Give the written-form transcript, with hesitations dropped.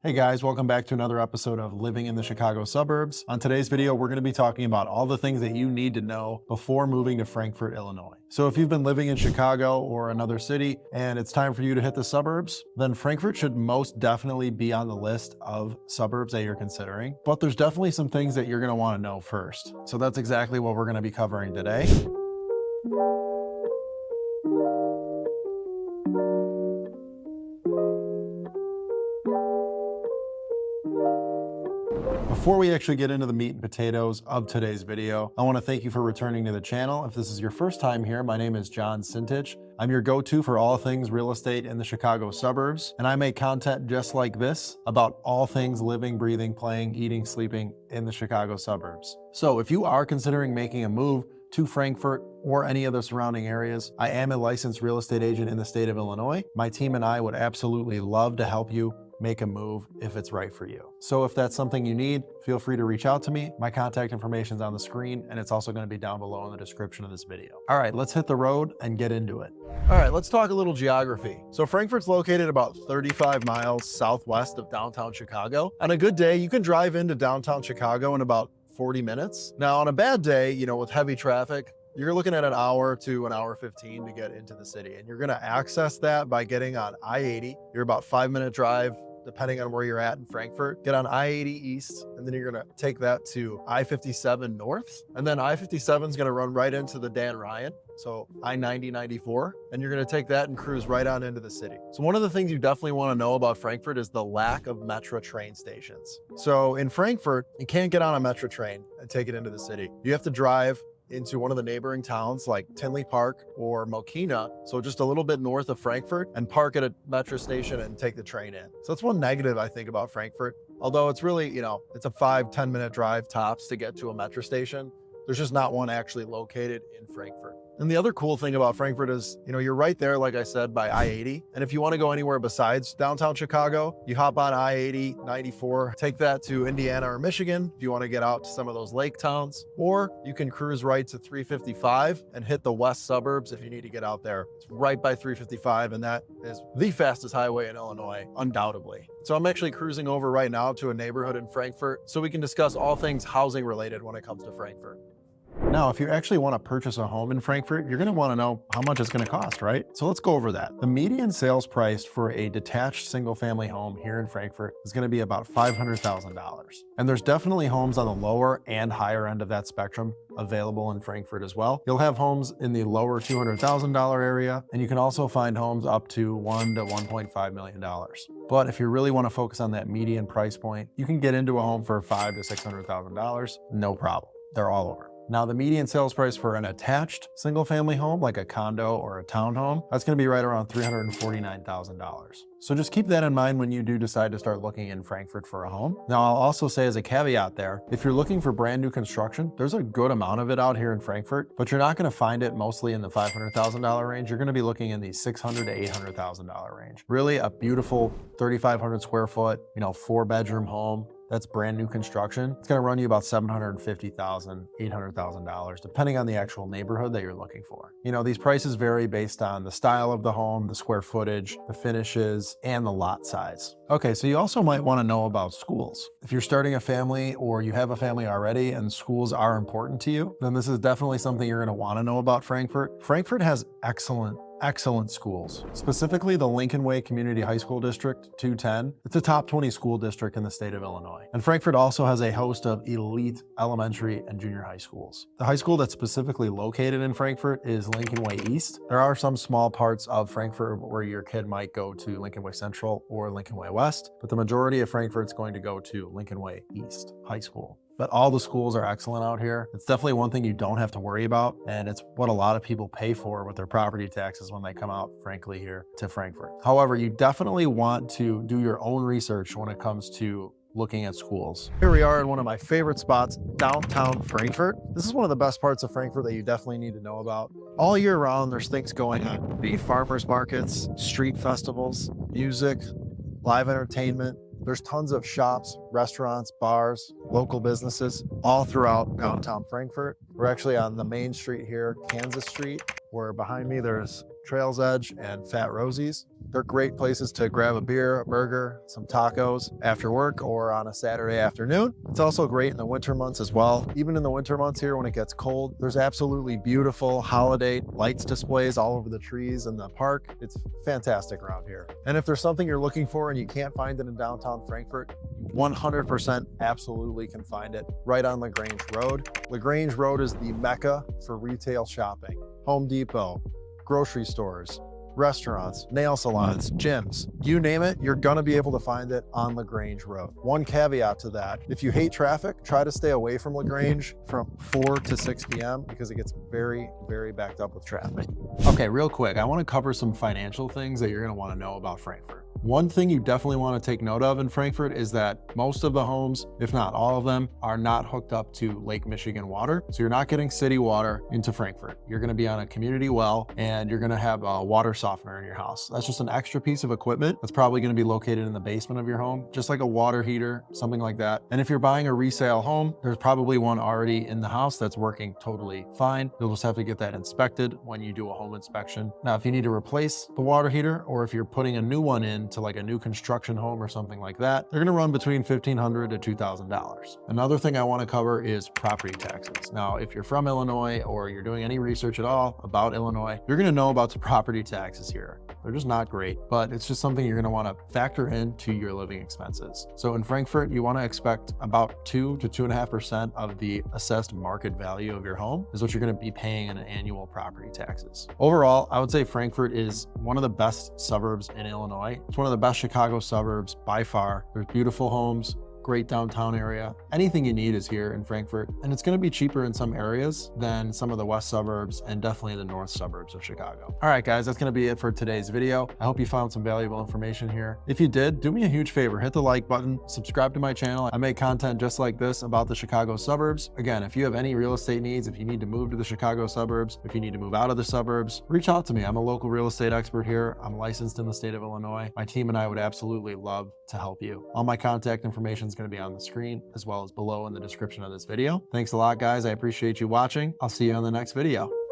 Hey guys, welcome back to another episode of Living in the Chicago Suburbs. On today's video, we're going to be talking about all the things that you need to know before moving to Frankfort, Illinois. So if you've been living in Chicago or another city and it's time for you to hit the suburbs, then Frankfort should most definitely be on the list of suburbs that you're considering. But there's definitely some things that you're going to want to know first. So that's exactly what we're going to be covering today. Before we actually get into the meat and potatoes of today's video, I want to thank you for returning to the channel. If this is your first time here, my name is John Sintich. I'm your go-to for all things real estate in the Chicago suburbs, and I make content just like this about all things living, breathing, playing, eating, sleeping in the Chicago suburbs. So if you are considering making a move to Frankfort or any of the surrounding areas, I am a licensed real estate agent in the state of Illinois. My team and I would absolutely love to help you make a move if it's right for you. So if that's something you need, feel free to reach out to me. My contact information is on the screen, and it's also going to be down below in the description of this video. All right, let's hit the road and get into it. All right, let's talk a little geography. So Frankfort's located about 35 miles southwest of downtown Chicago. On a good day, you can drive into downtown Chicago in about 40 minutes. Now, on a bad day, with heavy traffic, you're looking at an hour to an hour 15 to get into the city. And you're gonna access that by getting on I-80. You're about 5-minute drive, depending on where you're at in Frankfort. Get on I-80 East, and then you're gonna take that to I-57 North. And then I-57 is gonna run right into the Dan Ryan. So I-90, 94, and you're gonna take that and cruise right on into the city. So one of the things you definitely wanna know about Frankfort is the lack of Metro train stations. So in Frankfort, you can't get on a Metro train and take it into the city. You have to drive into one of the neighboring towns like Tinley Park or Mokina, so just a little bit north of Frankfort, and park at a metro station and take the train in. So that's one negative I think about Frankfort. Although it's really, it's a 5-10 minute drive tops to get to a metro station. There's just not one actually located in Frankfort. And the other cool thing about Frankfort is, you're right there, like I said, by I-80. And if you want to go anywhere besides downtown Chicago, you hop on I-80, 94, take that to Indiana or Michigan if you want to get out to some of those lake towns, or you can cruise right to 355 and hit the west suburbs if you need to get out there. It's right by 355, and that is the fastest highway in Illinois, undoubtedly. So I'm actually cruising over right now to a neighborhood in Frankfort so we can discuss all things housing related when it comes to Frankfort. Now, if you actually want to purchase a home in Frankfort, you're going to want to know how much it's going to cost, right? So let's go over that. The median sales price for a detached single-family home here in Frankfort is going to be about $500,000. And there's definitely homes on the lower and higher end of that spectrum available in Frankfort as well. You'll have homes in the lower $200,000 area, and you can also find homes up to $1 to $1.5 million. But if you really want to focus on that median price point, you can get into a home for $500,000 to $600,000, no problem. They're all over. Now, the median sales price for an attached single-family home, like a condo or a townhome, that's going to be right around $349,000. So just keep that in mind when you do decide to start looking in Frankfort for a home. Now, I'll also say as a caveat there, if you're looking for brand new construction, there's a good amount of it out here in Frankfort, but you're not going to find it mostly in the $500,000 range. You're going to be looking in the $600,000 to $800,000 range. Really a beautiful 3,500 square foot, 4-bedroom home. That's brand new construction. It's going to run you about $750,000, $800,000, depending on the actual neighborhood that you're looking for. These prices vary based on the style of the home, the square footage, the finishes, and the lot size. Okay, so you also might want to know about schools. If you're starting a family or you have a family already and schools are important to you, then this is definitely something you're going to want to know about Frankfort. Frankfort has excellent schools, specifically the Lincoln Way Community High School District 210. It's a top 20 school district in the state of Illinois. And Frankfort also has a host of elite elementary and junior high schools. The high school that's specifically located in Frankfort is Lincoln Way East. There are some small parts of Frankfort where your kid might go to Lincoln Way Central or Lincoln Way West, but the majority of Frankfort's going to go to Lincoln Way East High School. But all the schools are excellent out here. It's definitely one thing you don't have to worry about, and it's what a lot of people pay for with their property taxes when they come out, frankly, here to Frankfort. However, you definitely want to do your own research when it comes to looking at schools. Here we are in one of my favorite spots, downtown Frankfort. This is one of the best parts of Frankfort that you definitely need to know about. All year round, there's things going on. Be it farmers markets, street festivals, music, live entertainment. There's tons of shops, restaurants, bars, local businesses all throughout downtown Frankfort. We're actually on the main street here, Kansas Street, where behind me there's Trail's Edge and Fat Rosie's. They're great places to grab a beer, a burger, some tacos after work or on a Saturday afternoon. It's also great in the winter months as well. Even in the winter months here when it gets cold, there's absolutely beautiful holiday lights displays all over the trees in the park. It's fantastic around here. And if there's something you're looking for and you can't find it in downtown Frankfort, 100% absolutely can find it right on LaGrange Road. LaGrange Road is the mecca for retail shopping. Home Depot, grocery stores, restaurants, nail salons, gyms, you name it, you're gonna be able to find it on LaGrange Road. One caveat to that, if you hate traffic, try to stay away from LaGrange from 4 to 6 p.m. because it gets very, very backed up with traffic. Okay, real quick, I wanna cover some financial things that you're gonna wanna know about Frankfort. One thing you definitely want to take note of in Frankfort is that most of the homes, if not all of them, are not hooked up to Lake Michigan water. So you're not getting city water into Frankfort. You're going to be on a community well and you're going to have a water softener in your house. That's just an extra piece of equipment that's probably going to be located in the basement of your home, just like a water heater, something like that. And if you're buying a resale home, there's probably one already in the house that's working totally fine. You'll just have to get that inspected when you do a home inspection. Now, if you need to replace the water heater or if you're putting a new one in to like a new construction home or something like that, they're gonna run between $1,500 to $2,000. Another thing I wanna cover is property taxes. Now, if you're from Illinois or you're doing any research at all about Illinois, you're gonna know about the property taxes here. They're just not great, but it's just something you're gonna wanna factor into your living expenses. So in Frankfort, you wanna expect about 2 to 2.5% of the assessed market value of your home is what you're gonna be paying in annual property taxes. Overall, I would say Frankfort is one of the best suburbs in Illinois. It's one of the best Chicago suburbs by far. There's beautiful homes, great downtown area. Anything you need is here in Frankfort, and it's gonna be cheaper in some areas than some of the west suburbs and definitely the north suburbs of Chicago. All right, guys, that's gonna be it for today's video. I hope you found some valuable information here. If you did, do me a huge favor, hit the like button, subscribe to my channel. I make content just like this about the Chicago suburbs. Again, if you have any real estate needs, if you need to move to the Chicago suburbs, if you need to move out of the suburbs, reach out to me. I'm a local real estate expert here. I'm licensed in the state of Illinois. My team and I would absolutely love to help you. All my contact information is going to be on the screen as well as below in the description of this video. Thanks a lot, guys. I appreciate you watching. I'll see you on the next video.